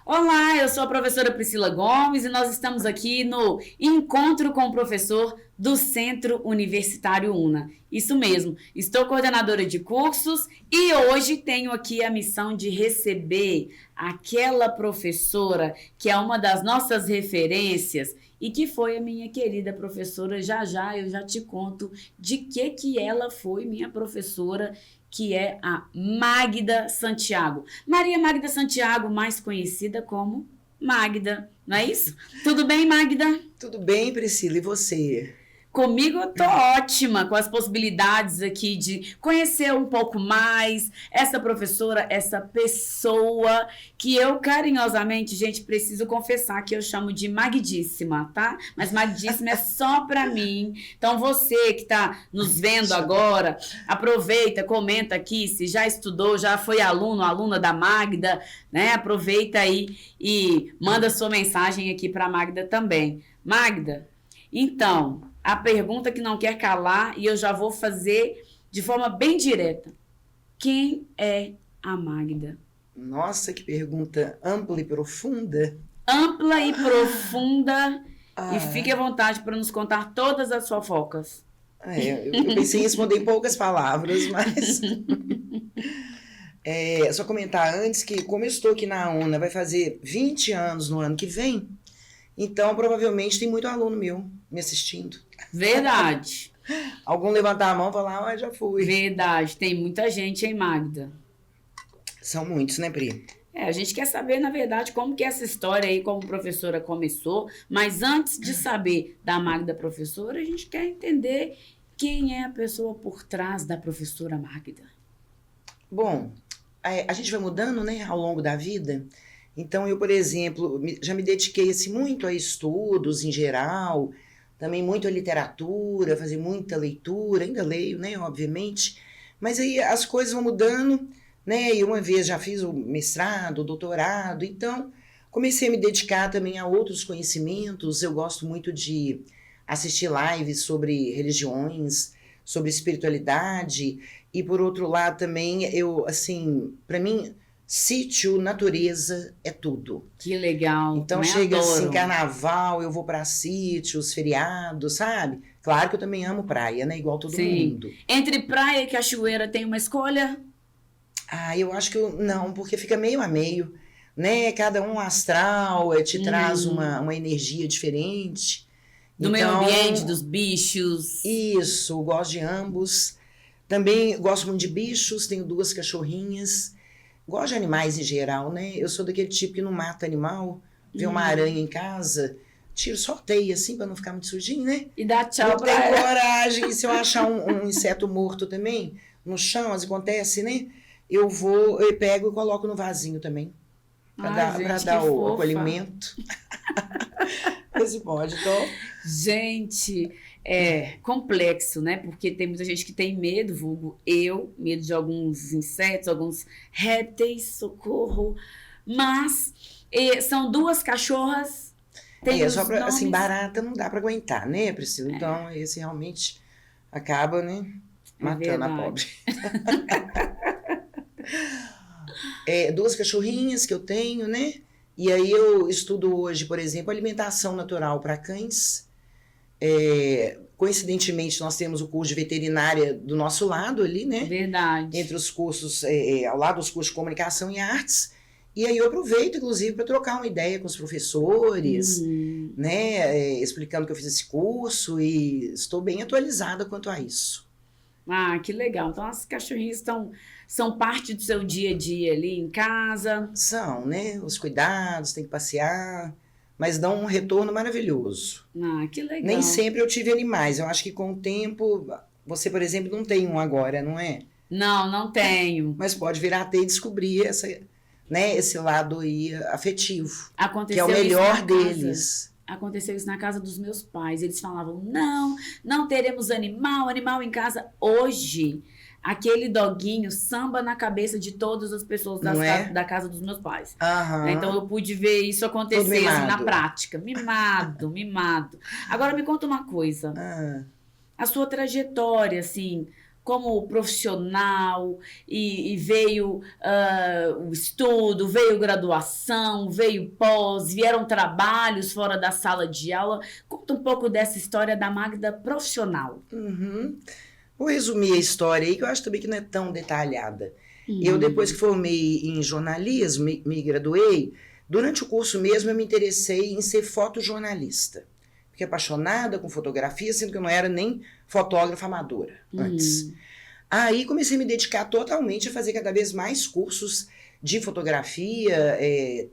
Olá, eu sou a professora Priscila Gomes e nós estamos aqui no Encontro com o Professor do Centro Universitário UNA. Isso mesmo, estou coordenadora de cursos e hoje tenho aqui a missão de receber aquela professora que é uma das nossas referências e que foi a minha querida professora. Já já eu já te conto de que ela foi minha professora, que é a Magda Santiago. Maria Magda Santiago, mais conhecida como Magda, não é isso? Tudo bem, Magda? Tudo bem, Priscila, e você? Comigo eu tô ótima, com as possibilidades aqui de conhecer um pouco mais essa professora, essa pessoa que eu carinhosamente, gente, preciso confessar que eu chamo de Magdíssima, tá? Mas Magdíssima é só pra mim. Então você que tá nos vendo agora, aproveita, comenta aqui se já estudou, já foi aluno, aluna da Magda, né? Aproveita aí e manda sua mensagem aqui pra Magda também. Magda, então, a pergunta que não quer calar e eu já vou fazer de forma bem direta. Quem é a Magda? Nossa, que pergunta ampla e profunda. Ampla e profunda, e fique à Ah, vontade para nos contar todas as fofocas. eu pensei em responder em poucas palavras, mas só comentar antes que, como eu estou aqui na UNA, vai fazer 20 anos no ano que vem, então provavelmente tem muito aluno meu me assistindo. Verdade, Algum levantar a mão e falar, já fui. verdade. Tem muita gente, hein, Magda? São muitos, né, Pri? A gente quer saber, na verdade, como que essa história aí como professora começou, mas antes de saber da Magda professora, a gente quer entender quem é a pessoa por trás da professora Magda. Bom, a gente vai mudando, né, ao longo da vida. Então, eu, por exemplo, já me dediquei assim, muito a estudos em geral, também muito a literatura, fazer muita leitura, ainda leio, né, obviamente. Mas aí as coisas vão mudando, né, e uma vez já fiz o mestrado, o doutorado, então comecei a me dedicar também a outros conhecimentos. Eu gosto muito de assistir lives sobre religiões, sobre espiritualidade, e por outro lado também, eu, assim, para mim, sítio, natureza é tudo. Que legal, Então também chega assim, adoro. carnaval, eu vou para sítios, feriados, sabe? Claro que eu também amo praia, né? Igual todo Sim. mundo. Entre praia e cachoeira tem uma escolha? Eu acho que não, porque fica meio a meio, né? Cada um astral, te traz uma energia diferente. Do meio ambiente, Então, dos bichos? isso, eu gosto de ambos. Também gosto muito de bichos, tenho duas cachorrinhas. Gosto de animais em geral, né? Eu sou daquele tipo que não mata animal, vê uma aranha em casa, tiro, sorteio assim pra não ficar muito sujinho, né? E dá tchau Não pra tenho ela. coragem. E se eu achar um inseto morto também, no chão, às vezes acontece, né? Eu pego e coloco no vasinho também, pra Ai, dar, pra gente, que dar o fofa. acolhimento. Esse pode, então. Gente, é complexo, né? Porque tem muita gente que tem medo, vulgo eu, medo de alguns insetos, alguns répteis, socorro. Mas são duas cachorras, tem Só os pra, assim, nomes. barata não dá pra aguentar, né, Priscila? Então, esse realmente acaba, né, É matando a pobre. verdade. Duas cachorrinhas que eu tenho, né? E aí eu estudo hoje, por exemplo, alimentação natural para cães. Coincidentemente, nós temos o curso de veterinária do nosso lado ali, né? Verdade. Entre os cursos, ao lado dos cursos de comunicação e artes. E aí eu aproveito, inclusive, para trocar uma ideia com os professores, Uhum. né? Explicando que eu fiz esse curso e estou bem atualizada quanto a isso. Ah, que legal. Então, as cachorrinhas são parte do seu dia a dia ali em casa. São, né? Os cuidados, tem que passear, mas dão um retorno maravilhoso. Ah, que Nem legal. sempre eu tive animais. Eu acho que com o tempo, você, por exemplo, não tem um agora, não é? Não, não tenho. Mas pode vir a ter e descobrir né, esse lado aí afetivo, que é o Aconteceu isso na melhor casa. deles. Aconteceu isso na casa dos meus pais. Eles falavam: não, não teremos animal em casa. Hoje, aquele doguinho samba na cabeça de todas as pessoas Não é? da casa dos meus pais. Né? Então, Aham. eu pude ver isso Todo acontecer assim, na mimado. prática. Mimado, mimado. Agora, me conta uma coisa. Ah, A sua trajetória, assim, como profissional e veio o estudo, veio graduação, veio pós, vieram trabalhos fora da sala de aula. Conta um pouco dessa história da Magda profissional. Uhum. Vou resumir a história aí, que eu acho também que não é tão detalhada. Eu, depois que formei em jornalismo, me graduei, durante o curso mesmo eu me interessei em ser fotojornalista. Fiquei apaixonada com fotografia, sendo que eu não era nem fotógrafa amadora antes. Aí comecei a me dedicar totalmente a fazer cada vez mais cursos de fotografia,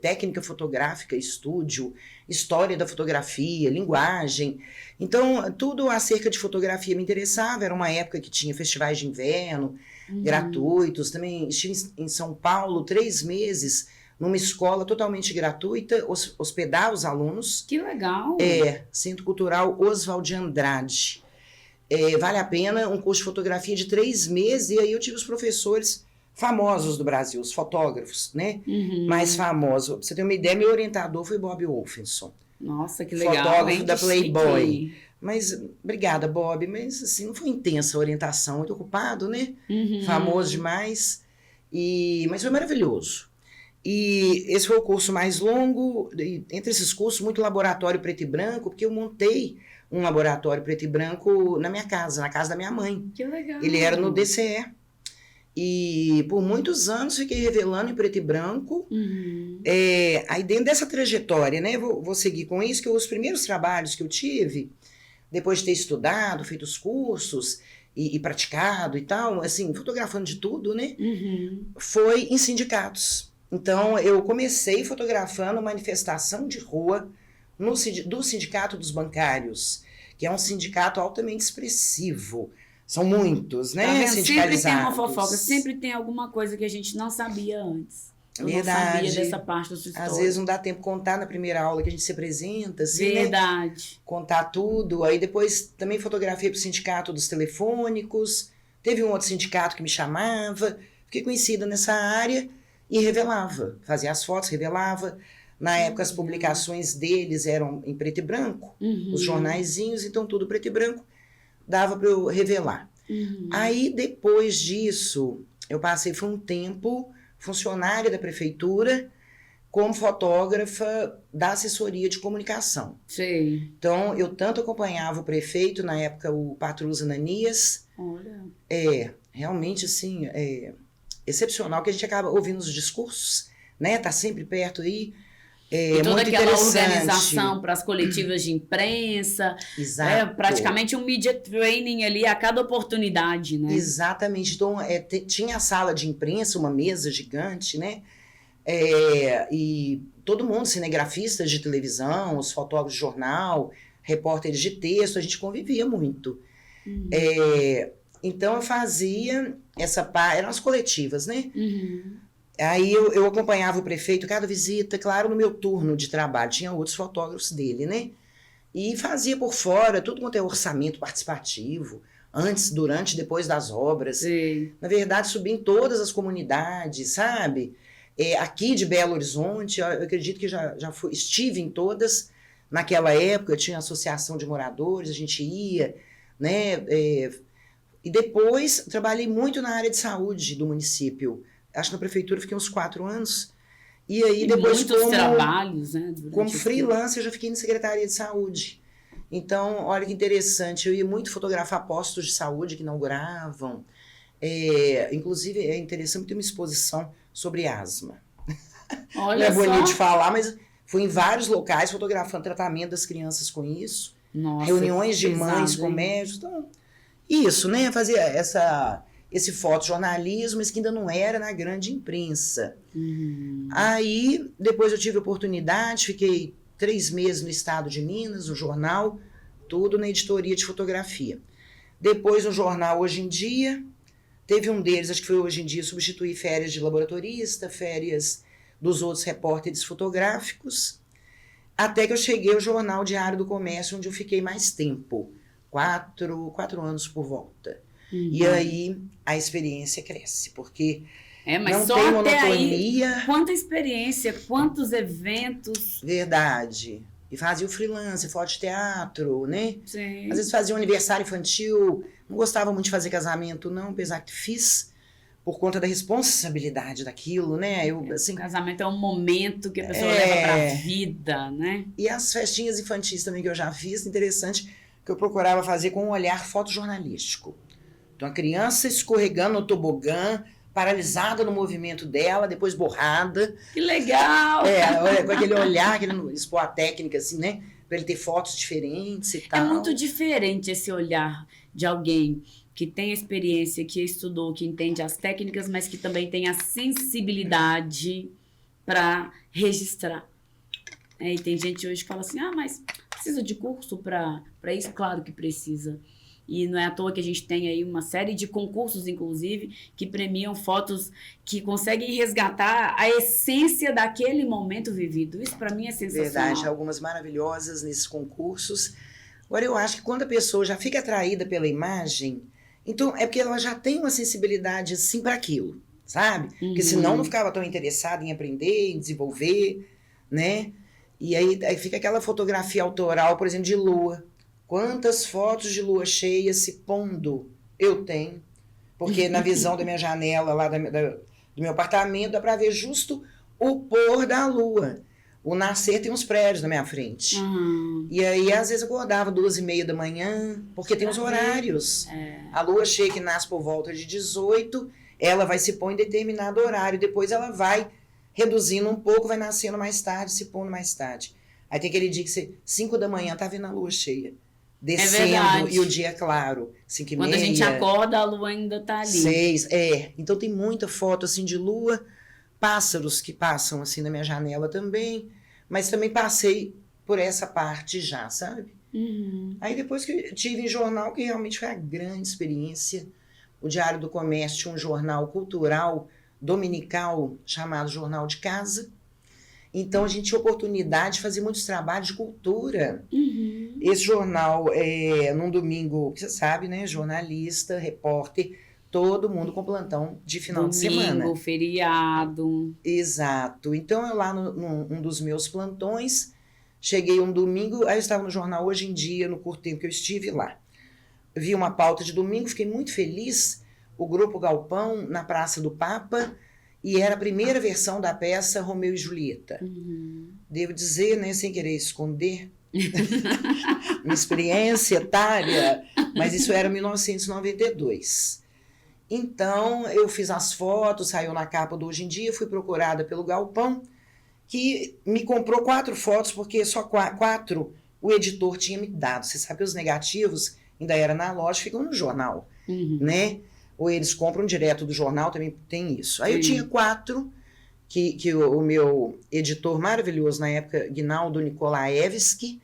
técnica fotográfica, estúdio, história da fotografia, linguagem. Então, tudo acerca de fotografia me interessava. Era uma época que tinha festivais de inverno, gratuitos. Também estive em São Paulo 3 meses, numa escola totalmente gratuita, hospedar os alunos. Que legal! Centro Cultural Oswald de Andrade. Vale a pena, um curso de fotografia de 3 meses, e aí eu tive os professores famosos do Brasil, os fotógrafos, né? Mais famosos. Pra você ter uma ideia, meu orientador foi Bob Wolfenson. Nossa, que legal! Fotógrafo da Playboy. Mas, obrigada, Bob, mas assim, não foi intensa a orientação, muito ocupado, né? Famoso demais, mas foi maravilhoso. E esse foi o curso mais longo, entre esses cursos, muito laboratório preto e branco, porque eu montei um laboratório preto e branco na minha casa, na casa da minha mãe. Que legal! Ele era no DCE. E por muitos anos fiquei revelando em preto e branco. Aí dentro dessa trajetória, né, vou seguir com isso, que os primeiros trabalhos que eu tive, depois de ter estudado, feito os cursos e praticado e tal, assim, fotografando de tudo, né, foi em sindicatos. Então, eu comecei fotografando manifestação de rua do Sindicato dos Bancários, que é um sindicato altamente expressivo. São muitos, né? Tá, sempre tem uma fofoca, sempre tem alguma coisa que a gente não sabia antes. Eu não sabia dessa parte da sua história. Às vezes não dá tempo de contar na primeira aula que a gente se apresenta, assim, verdade. Né? Contar tudo. Aí depois também fotografei para o Sindicato dos Telefônicos. Teve um outro sindicato que me chamava. Fiquei conhecida nessa área e revelava. Fazia as fotos, revelava. Na época as publicações deles eram em preto e branco. Os jornaizinhos, então tudo preto e branco. Dava para eu revelar. Aí, depois disso, eu passei, foi um tempo, funcionária da prefeitura, como fotógrafa da assessoria de comunicação. Sim. Então, eu tanto acompanhava o prefeito, na época, o Patrus Ananias. Olha. Realmente, assim, excepcional, que a gente acaba ouvindo os discursos, né? Tá sempre perto aí. E toda aquela organização para as coletivas de imprensa. Exato. Praticamente um media training ali a cada oportunidade, né? Exatamente. Então, tinha a sala de imprensa, uma mesa gigante, né? E todo mundo, cinegrafistas de televisão, os fotógrafos de jornal, repórteres de texto, a gente convivia muito. Então, eu fazia essa parte, eram as coletivas, né? Aí eu acompanhava o prefeito cada visita, claro, no meu turno de trabalho, tinha outros fotógrafos dele, né? E fazia por fora tudo quanto é orçamento participativo, antes, durante, depois das obras. Sim. Na verdade, subi em todas as comunidades, sabe? Aqui de Belo Horizonte, eu acredito que estive em todas. Naquela época, tinha associação de moradores, a gente ia, né? E depois, trabalhei muito na área de saúde do município. Acho que na prefeitura fiquei uns 4 anos. E aí depois muitos trabalhos, né? Como freelancer, eu já fiquei na Secretaria de Saúde. Então, olha que interessante, eu ia muito fotografar postos de saúde que inauguravam. Inclusive, é interessante ter uma exposição sobre asma. Olha não é bonito de falar, mas fui em vários locais fotografando tratamento das crianças com isso. Nossa, reuniões de mães com médicos. Então, isso, né? Fazer esse fotojornalismo, mas que ainda não era na grande imprensa. Aí, depois eu tive a oportunidade, fiquei 3 meses no estado de Minas, no jornal, tudo na editoria de fotografia. Depois, no jornal Hoje em Dia, teve um deles, acho que foi Hoje em Dia, substituir férias de laboratorista, férias dos outros repórteres fotográficos, até que eu cheguei ao jornal Diário do Comércio, onde eu fiquei mais tempo, 4 anos por volta. E aí a experiência cresce, porque mas não só tem até monotonia. Aí, quanta experiência, quantos eventos. Verdade. E fazia o freelance, foto de teatro, né? Sim. Às vezes fazia um aniversário infantil, Não gostava muito de fazer casamento, não, apesar que fiz por conta da responsabilidade daquilo, né? O casamento é um momento que a pessoa leva pra vida, né? E as festinhas infantis também que eu já fiz, interessante, que eu procurava fazer com um olhar fotojornalístico. Então, a criança escorregando no tobogã, paralisada no movimento dela, depois borrada. Que legal! Com aquele olhar, querendo expor a técnica, assim, né? Para ele ter fotos diferentes e tal. É muito diferente esse olhar de alguém que tem experiência, que estudou, que entende as técnicas, mas que também tem a sensibilidade para registrar. E tem gente hoje que fala assim, mas precisa de curso para isso? Claro que precisa. E não é à toa que a gente tem aí uma série de concursos, inclusive, que premiam fotos que conseguem resgatar a essência daquele momento vivido. Isso para mim é sensacional. Verdade, algumas maravilhosas nesses concursos. Agora, eu acho que quando a pessoa já fica atraída pela imagem, então é porque ela já tem uma sensibilidade assim para aquilo, sabe? Porque senão não ficava tão interessada em aprender, em desenvolver, né? E aí fica aquela fotografia autoral, por exemplo, de lua. Quantas fotos de lua cheia se pondo eu tenho? Porque na visão da minha janela lá do meu apartamento dá para ver justo o pôr da lua. O nascer tem uns prédios na minha frente. E aí, às vezes, eu acordava 2h30 da manhã, porque tem os horários. A lua cheia que nasce por volta de 18, ela vai se pôr em determinado horário. Depois ela vai reduzindo um pouco, vai nascendo mais tarde, se pondo mais tarde. Aí tem aquele dia que você, 5 da manhã, tá vendo a lua cheia. Descendo, e o dia é claro. 5h30. Quando a gente acorda, a lua ainda tá ali. 6, Então tem muita foto, assim, de lua. Pássaros que passam, assim, na minha janela também. Mas também passei por essa parte já, sabe? Aí depois que eu tive em jornal, que realmente foi a grande experiência. O Diário do Comércio tinha um jornal cultural dominical chamado Jornal de Casa. Então, a gente tinha oportunidade de fazer muitos trabalhos de cultura. Esse jornal, num domingo, você sabe, né? Jornalista, repórter, todo mundo com plantão de final de semana. Domingo, feriado. Exato. Então, eu lá num dos meus plantões, cheguei um domingo, aí eu estava no jornal Hoje em Dia, no curto tempo que eu estive lá. Vi uma pauta de domingo, fiquei muito feliz. O Grupo Galpão, na Praça do Papa, e era a primeira versão da peça Romeu e Julieta. Devo dizer, né, sem querer esconder minha experiência etária, mas isso era 1992. Então, eu fiz as fotos, saiu na capa do Hoje em Dia, fui procurada pelo Galpão, que me comprou 4 fotos, porque só 4 o editor tinha me dado. Você sabe que os negativos ainda era na loja, ficam no jornal, né? Ou eles compram direto do jornal, também tem isso. Aí eu tinha 4, que o meu editor maravilhoso na época, Ginaldo Nikolaevski,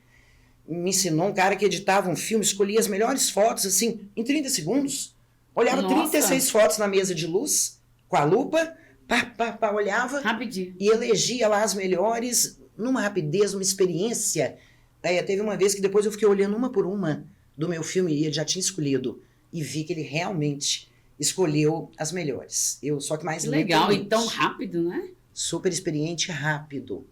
me ensinou, um cara que editava um filme, escolhia as melhores fotos, assim, em 30 segundos. Olhava 36 fotos na mesa de luz, com a lupa, olhava. Rapidinho. E elegia lá as melhores, numa rapidez, numa experiência. Teve uma vez que depois eu fiquei olhando uma por uma do meu filme, e ele já tinha escolhido. E vi que ele realmente escolheu as melhores. Só que mais legal, e tão rápido, né? Super experiente, rápido.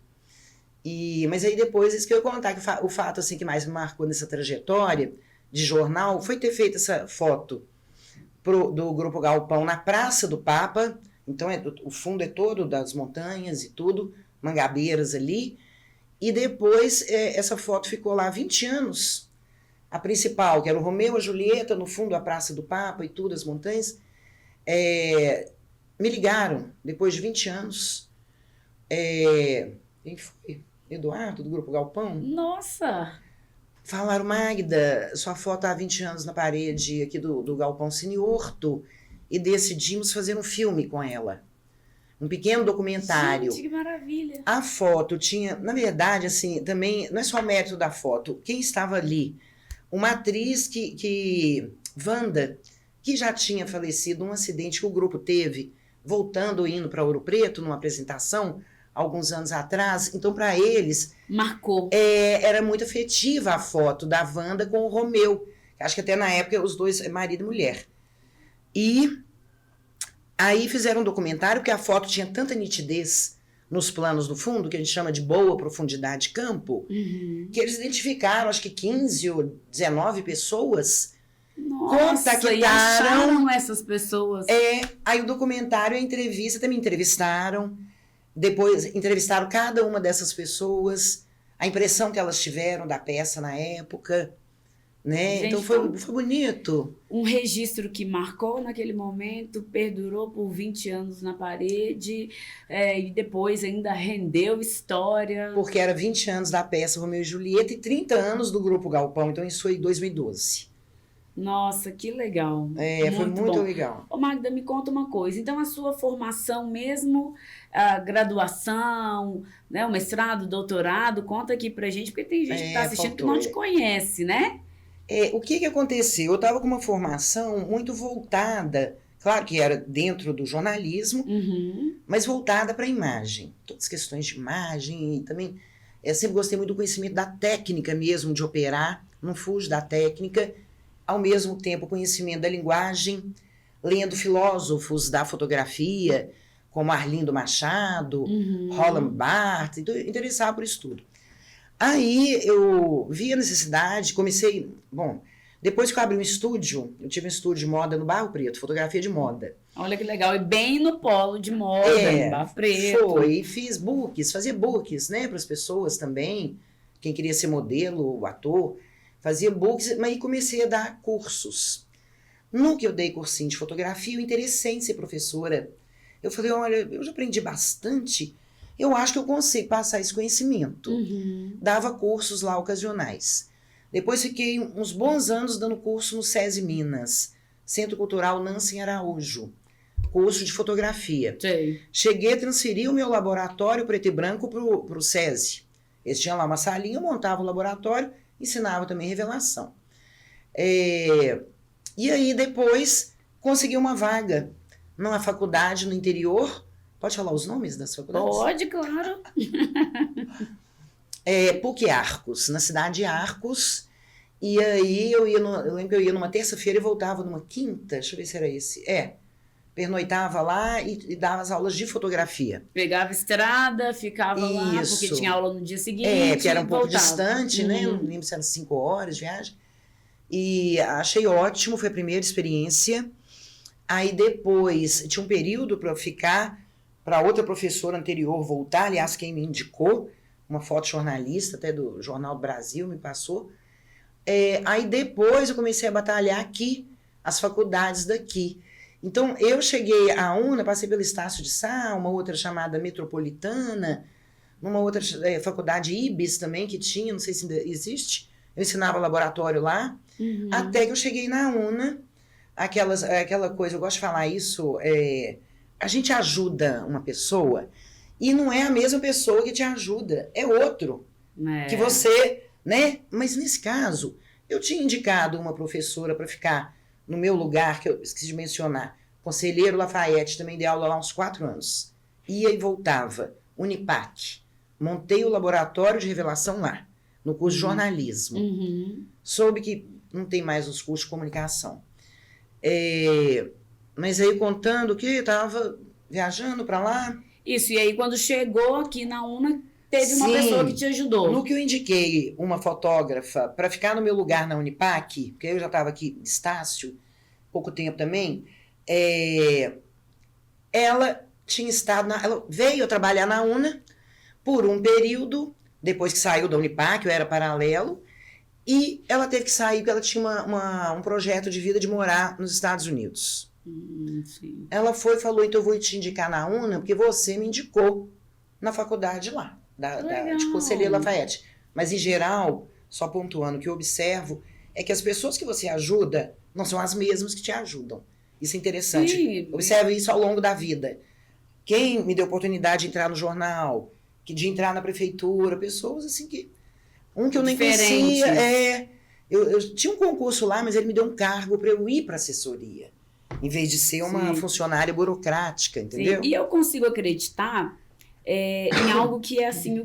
Mas aí depois, isso que eu ia contar, que o fato assim, que mais me marcou nessa trajetória de jornal foi ter feito essa foto do Grupo Galpão na Praça do Papa. Então, o fundo é todo das montanhas e tudo, Mangabeiras ali. E depois, essa foto ficou lá 20 anos. A principal, que era o Romeu, a Julieta, no fundo a Praça do Papa e tudo, as montanhas, me ligaram, depois de 20 anos. Quem foi? Eduardo, do Grupo Galpão? Nossa! Falaram, Magda, sua foto há 20 anos na parede aqui do Galpão Cine Horto, e decidimos fazer um filme com ela. Um pequeno documentário. Gente, que maravilha! A foto tinha, na verdade, assim, também, não é só mérito da foto, quem estava ali? Uma atriz Wanda, que já tinha falecido num acidente que o grupo teve, indo para Ouro Preto, numa apresentação, alguns anos atrás. Então, para eles... Marcou. Era muito afetiva a foto da Wanda com o Romeu. Acho que até na época os dois, marido e mulher. E aí fizeram um documentário, porque a foto tinha tanta nitidez nos planos do fundo, que a gente chama de boa profundidade de campo, que eles identificaram, acho que 15 ou 19 pessoas Nossa, e contactaram. acharam essas pessoas. Aí o documentário e a entrevista também entrevistaram. Depois entrevistaram cada uma dessas pessoas, a impressão que elas tiveram da peça na época, né? Gente, Então foi bonito. Um registro que marcou naquele momento, perdurou por 20 anos na parede, e depois ainda rendeu história. Porque era 20 anos da peça Romeu e Julieta e 30 anos do Grupo Galpão, então isso foi em 2012. Nossa, que legal. Foi muito bom. legal. Ô, Magda, me conta uma coisa. Então, a sua formação mesmo, a graduação, né, o mestrado, o doutorado, conta aqui pra gente, porque tem gente que tá assistindo que não te conhece, né? O que aconteceu? Eu estava com uma formação muito voltada, claro que era dentro do jornalismo, mas voltada para a imagem. Todas as questões de imagem e também... Eu sempre gostei muito do conhecimento da técnica mesmo, de operar, não fujo da técnica, ao mesmo tempo conhecimento da linguagem, lendo filósofos da fotografia, como Arlindo Machado, Roland Barthes, então eu interessava por isso tudo. Aí eu vi a necessidade, comecei... Bom, depois que eu abri um estúdio, eu tive um estúdio de moda no Barro Preto, fotografia de moda. Olha que legal, e bem no polo de moda, no Barro Preto. Foi, e fiz books, fazia books, né, para as pessoas também, quem queria ser modelo, ator, fazia books, mas aí comecei a dar cursos. No que eu dei cursinho de fotografia, eu interessei em ser professora. Eu falei, olha, eu já aprendi bastante, eu acho que eu consigo passar esse conhecimento. Dava cursos lá ocasionais. Depois fiquei uns bons anos dando curso no SESI Minas, Centro Cultural Nancy Araújo, curso de fotografia. Sei. Cheguei a transferir o meu laboratório preto e branco para o SESI. Eles tinham lá uma salinha, eu montava o laboratório, ensinava também revelação. E aí depois consegui uma vaga numa faculdade no interior. Pode falar os nomes das faculdades? Pode, claro. PUC Arcos, na cidade de Arcos. E aí eu lembro que eu ia numa terça-feira e voltava numa quinta, deixa eu ver se era esse. Pernoitava lá e dava as aulas de fotografia. Pegava estrada, ficava lá, porque tinha aula no dia seguinte. Porque era um pouco voltava. distante, né? Não lembro se eram 5 horas de viagem. E achei ótimo, foi a primeira experiência. Aí depois, tinha um período para eu ficar, para outra professora anterior voltar, aliás, quem me indicou, uma fotojornalista até do Jornal do Brasil me passou. Aí depois eu comecei a batalhar aqui, as faculdades daqui. Então eu cheguei à UNA, passei pelo Estácio de Sá, uma outra chamada Metropolitana, numa outra faculdade IBIS também que tinha, não sei se ainda existe, eu ensinava laboratório lá, até que eu cheguei na UNA, aquela coisa, eu gosto de falar isso, a gente ajuda uma pessoa e não é a mesma pessoa que te ajuda, é outro, que você, né? Mas nesse caso, eu tinha indicado uma professora para ficar no meu lugar, que eu esqueci de mencionar, Conselheiro Lafayette, também dei aula lá há uns 4 anos, ia e voltava, Unipac, montei o laboratório de revelação lá, no curso de jornalismo, soube que não tem mais os cursos de comunicação. Mas aí contando que eu estava viajando para lá. Isso, e aí quando chegou aqui na UNA, teve uma pessoa que te ajudou. No que eu indiquei uma fotógrafa para ficar no meu lugar na Unipac, porque eu já estava aqui de Estácio, pouco tempo também, ela tinha estado, ela veio trabalhar na UNA por um período, depois que saiu da Unipac, eu era paralelo, e ela teve que sair porque ela tinha um projeto de vida de morar nos Estados Unidos. Sim. Ela foi e falou, então eu vou te indicar na UNA, porque você me indicou na faculdade lá, de Conselheiro Lafayette. Mas, em geral, só pontuando, o que eu observo é que as pessoas que você ajuda não são as mesmas que te ajudam. Isso é interessante. Sim. Observe isso ao longo da vida. Quem me deu oportunidade de entrar no jornal, de entrar na prefeitura, pessoas assim que... Um que eu nem conhecia. Eu tinha um concurso lá, mas ele me deu um cargo para eu ir para assessoria, em vez de ser uma funcionária burocrática, entendeu? Sim. E eu consigo acreditar em algo que é assim,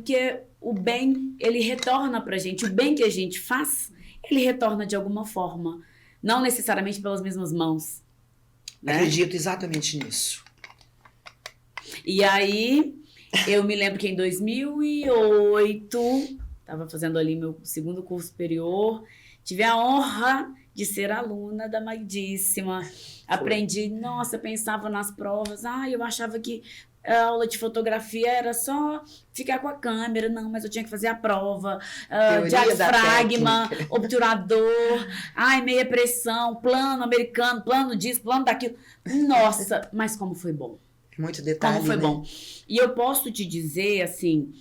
o bem, ele retorna pra gente. O bem que a gente faz, ele retorna de alguma forma. Não necessariamente pelas mesmas mãos. Né? Acredito exatamente nisso. E aí, eu me lembro que em 2008, estava fazendo ali meu segundo curso superior, tive a honra de ser aluna da Magdíssima. Aprendi, nossa, pensava nas provas. Eu achava que a aula de fotografia era só ficar com a câmera. Não, mas eu tinha que fazer a prova. Diafragma, obturador, meia pressão, plano americano, plano disso, plano daquilo. Nossa, mas como foi bom. Muito detalhe, como foi né? bom. E eu posso te dizer, assim,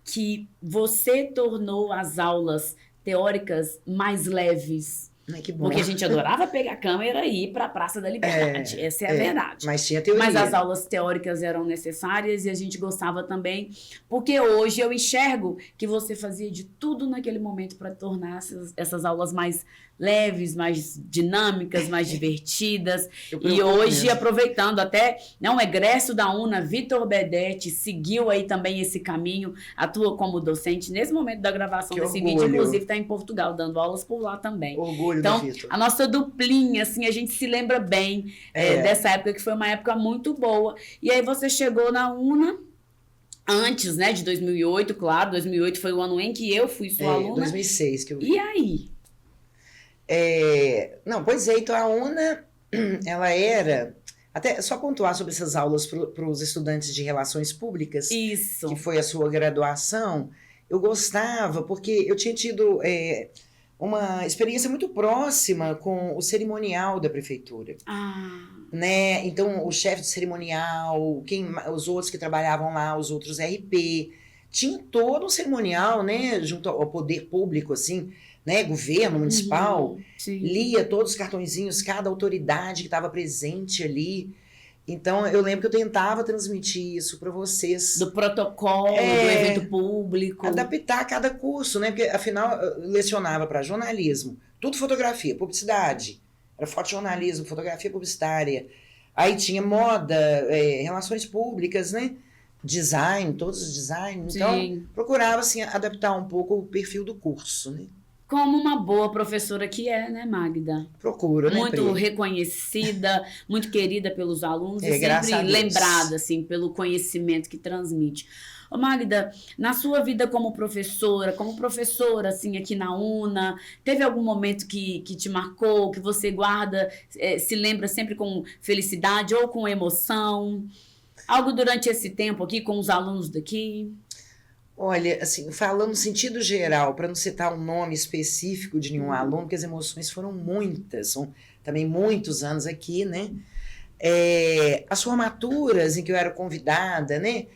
que você tornou as aulas teóricas mais leves. Que bom. Porque a gente adorava pegar a câmera e ir para a Praça da Liberdade. Essa é a verdade. Mas tinha teoria. Mas as aulas teóricas eram necessárias e a gente gostava também, porque hoje eu enxergo que você fazia de tudo naquele momento para tornar essas aulas mais leves, mais dinâmicas, mais divertidas. E hoje, mesmo, aproveitando até o egresso da UNA, Vitor Bedetti seguiu aí também esse caminho, atua como docente nesse momento da gravação desse vídeo, inclusive está em Portugal, dando aulas por lá também. Orgulho então, do Vitor. A nossa duplinha, assim, a gente se lembra bem dessa época, que foi uma época muito boa. E aí você chegou na UNA antes, né, de 2008, claro, 2008 foi o ano em que eu fui sua aluna. 2006 que eu vi. E aí? Não, pois é, então a UNA, ela era, até só pontuar sobre essas aulas para os estudantes de Relações Públicas, isso, que foi a sua graduação, eu gostava, porque eu tinha tido uma experiência muito próxima com o cerimonial da prefeitura. Né? Então, o chefe de cerimonial, os outros que trabalhavam lá, os outros RP, tinha todo um cerimonial, né, junto ao poder público, assim, né, governo municipal, lia todos os cartõezinhos, cada autoridade que estava presente ali. Então, eu lembro que eu tentava transmitir isso para vocês. Do protocolo, do evento público. Adaptar cada curso, né, porque afinal eu lecionava para jornalismo, tudo fotografia, publicidade, era fotojornalismo, fotografia publicitária. Aí tinha moda, relações públicas, né, design, todos os designs. Então, procurava assim, adaptar um pouco o perfil do curso, né. Como uma boa professora que né, Magda? Procuro, né, muito reconhecida, muito querida pelos alunos e sempre lembrada, assim, pelo conhecimento que transmite. Ô Magda, na sua vida como professora, assim, aqui na UNA, teve algum momento que te marcou, que você guarda, se lembra sempre com felicidade ou com emoção? Algo durante esse tempo aqui com os alunos daqui? Olha, assim, falando no sentido geral, para não citar um nome específico de nenhum aluno, porque as emoções foram muitas, são também muitos anos aqui, né? As formaturas em que eu era convidada, né?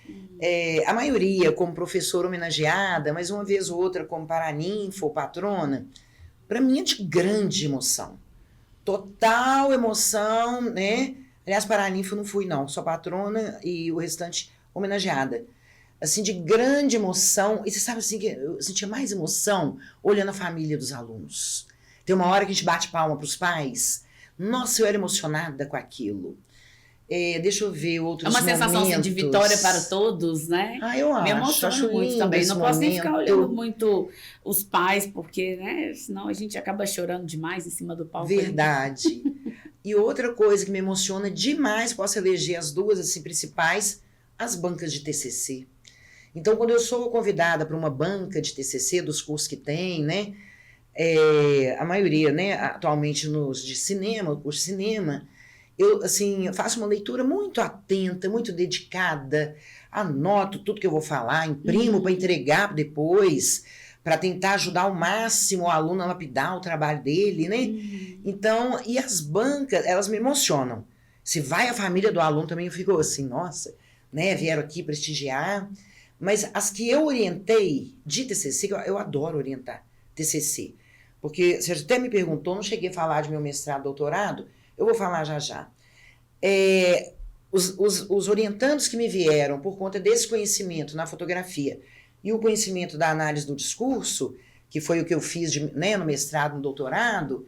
A maioria como professora homenageada, mas uma vez ou outra como paraninfo ou patrona, para mim é de grande emoção. Total emoção, né? Aliás, paraninfo não fui, não, só patrona e o restante homenageada. Assim, de grande emoção, e você sabe assim, que eu sentia mais emoção olhando a família dos alunos. Tem uma hora que a gente bate palma para os pais, nossa, eu era emocionada com aquilo. Deixa eu ver outros momentos. É uma sensação assim, de vitória para todos, né? Eu me acho muito também. Não posso nem ficar olhando muito os pais, porque, né, senão a gente acaba chorando demais em cima do palco. Verdade. E outra coisa que me emociona demais, posso eleger as duas assim, principais, as bancas de TCC. Então, quando eu sou convidada para uma banca de TCC, dos cursos que tem, né, a maioria, né, atualmente nos de cinema, curso de cinema, eu, assim, faço uma leitura muito atenta, muito dedicada, anoto tudo que eu vou falar, imprimo para entregar depois, para tentar ajudar ao máximo o aluno a lapidar o trabalho dele, né? Então, e as bancas, elas me emocionam. Se vai a família do aluno também, eu fico assim, nossa, né, vieram aqui prestigiar. Mas as que eu orientei de TCC, eu adoro orientar TCC. Porque você até me perguntou, não cheguei a falar de meu mestrado, doutorado, eu vou falar já já. Os orientandos que me vieram por conta desse conhecimento na fotografia e o conhecimento da análise do discurso, que foi o que eu fiz né, no mestrado, no doutorado,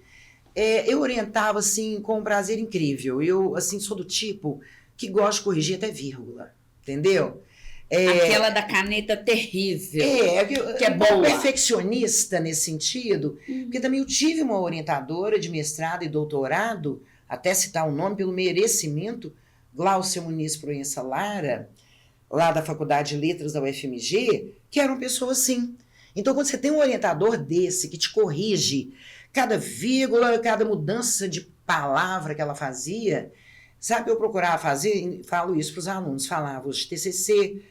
eu orientava assim, com um prazer incrível. Eu assim, sou do tipo que gosto de corrigir até vírgula, entendeu? Aquela da caneta terrível, que é boa. Perfeccionista nesse sentido, porque também eu tive uma orientadora de mestrado e doutorado, até citar o nome pelo merecimento, Glaucia Muniz Proença Lara, lá da Faculdade de Letras da UFMG, que era uma pessoa assim. Então, quando você tem um orientador desse que te corrige cada vírgula, cada mudança de palavra que ela fazia, sabe, eu procurava fazer, falo isso para os alunos, falava os TCC,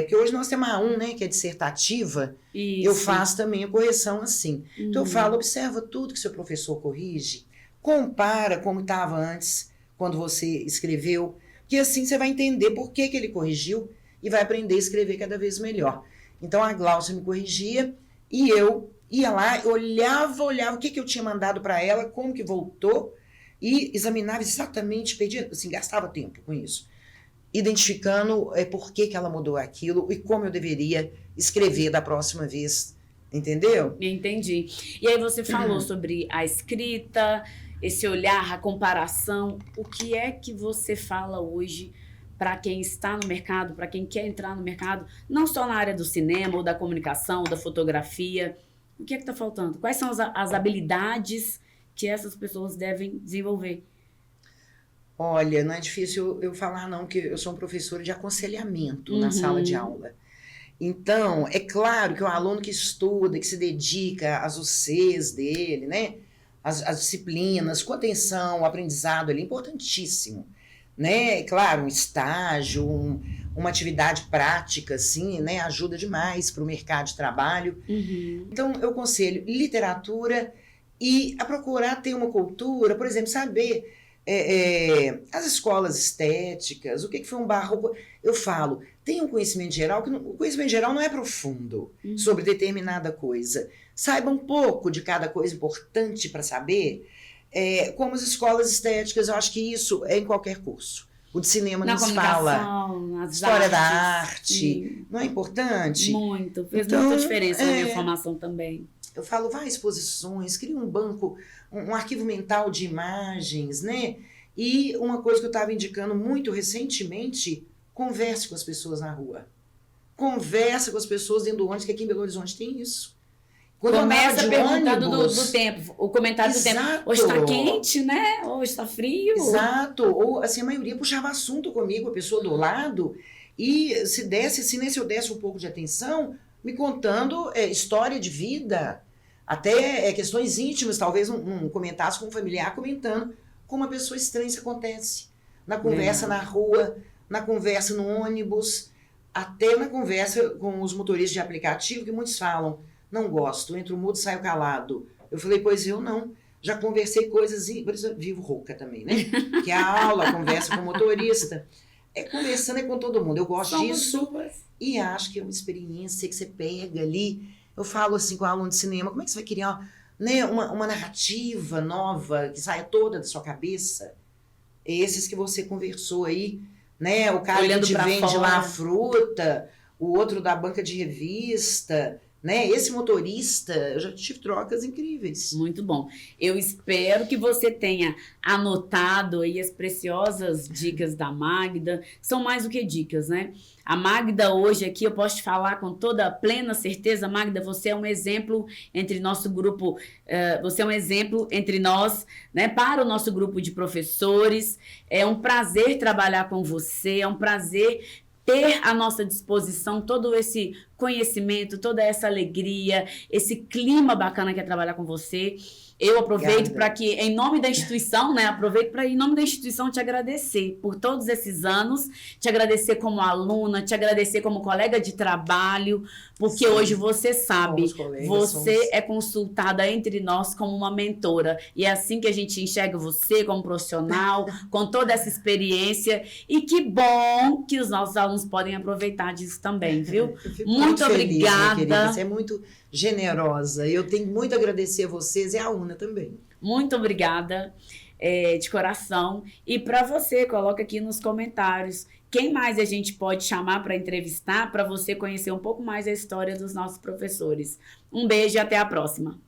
porque hoje nós temos a A1, né, que é dissertativa, eu faço também a correção assim. Então eu falo, observa tudo que seu professor corrige, compara como estava antes, quando você escreveu, que assim você vai entender por que ele corrigiu e vai aprender a escrever cada vez melhor. Então a Gláucia me corrigia e eu ia lá, olhava o que eu tinha mandado para ela, como que voltou, e examinava exatamente, perdia, assim, gastava tempo com isso, identificando por que ela mudou aquilo e como eu deveria escrever da próxima vez, entendeu? Entendi. E aí você falou sobre a escrita, esse olhar, a comparação. O que é que você fala hoje para quem está no mercado, para quem quer entrar no mercado, não só na área do cinema, ou da comunicação, ou da fotografia? O que é que está faltando? Quais são as habilidades que essas pessoas devem desenvolver? Olha, não é difícil eu falar não, que eu sou um professora de aconselhamento na sala de aula. Então, é claro que o aluno que estuda, que se dedica às UCs dele, né? As disciplinas, com atenção, o aprendizado ali é importantíssimo, né? Claro, um estágio, uma atividade prática, assim, né? Ajuda demais para o mercado de trabalho. Então, eu aconselho literatura e a procurar ter uma cultura, por exemplo, saber as escolas estéticas, o que foi um barroco. Eu falo, tem um conhecimento geral, que o conhecimento geral não é profundo sobre determinada coisa. Saiba um pouco de cada coisa importante para saber, como as escolas estéticas, eu acho que isso é em qualquer curso. O de cinema nos fala história da arte, não é importante? Muito, fez muita diferença na minha formação também. Eu falo, vai a exposições, cria um banco, um arquivo mental de imagens, né? E uma coisa que eu estava indicando muito recentemente, converse com as pessoas na rua. Conversa com as pessoas dentro do ônibus, que aqui em Belo Horizonte tem isso. Quando começa perguntando do tempo, o comentário do tempo. Hoje está quente, né? Hoje está frio. Exato. Ou assim, a maioria puxava assunto comigo, a pessoa do lado, e se eu desse um pouco de atenção, me contando história de vida, até questões íntimas, talvez um comentasse com um familiar comentando como uma pessoa estranha isso acontece. Na conversa na rua, na conversa no ônibus, até na conversa com os motoristas de aplicativo, que muitos falam, não gosto, entro mudo, saio calado. Eu falei, pois eu não. Já conversei coisas, por isso eu vivo rouca também, né? Que é a aula, a conversa com o motorista. Conversando com todo mundo. Eu gosto disso. E acho que é uma experiência que você pega ali. Eu falo assim com o aluno de cinema, como é que você vai criar, né, uma narrativa nova que saia toda da sua cabeça? Esses que você conversou aí, né? O cara olhando que te vende lá a fruta, o outro da banca de revista, né? Esse motorista, eu já tive trocas incríveis. Muito bom. Eu espero que você tenha anotado aí as preciosas dicas da Magda. São mais do que dicas, né? A Magda hoje aqui, eu posso te falar com toda a plena certeza, Magda, você é um exemplo entre nosso grupo, você é um exemplo entre nós, né, para o nosso grupo de professores. É um prazer trabalhar com você, é um prazer ter à nossa disposição todo esse conhecimento, toda essa alegria, esse clima bacana que é trabalhar com você. Eu aproveito para que, em nome da instituição, né, em nome da instituição, te agradecer por todos esses anos, te agradecer como aluna, te agradecer como colega de trabalho, porque hoje você sabe, você é consultada entre nós como uma mentora, e é assim que a gente enxerga você como profissional, com toda essa experiência, e que bom que os nossos alunos podem aproveitar disso também, viu? Muito obrigada. Feliz, minha querida. Você é muito generosa. Eu tenho muito a agradecer a vocês e a UNA também. Muito obrigada, de coração. E para você, coloca aqui nos comentários quem mais a gente pode chamar para entrevistar, para você conhecer um pouco mais a história dos nossos professores. Um beijo e até a próxima.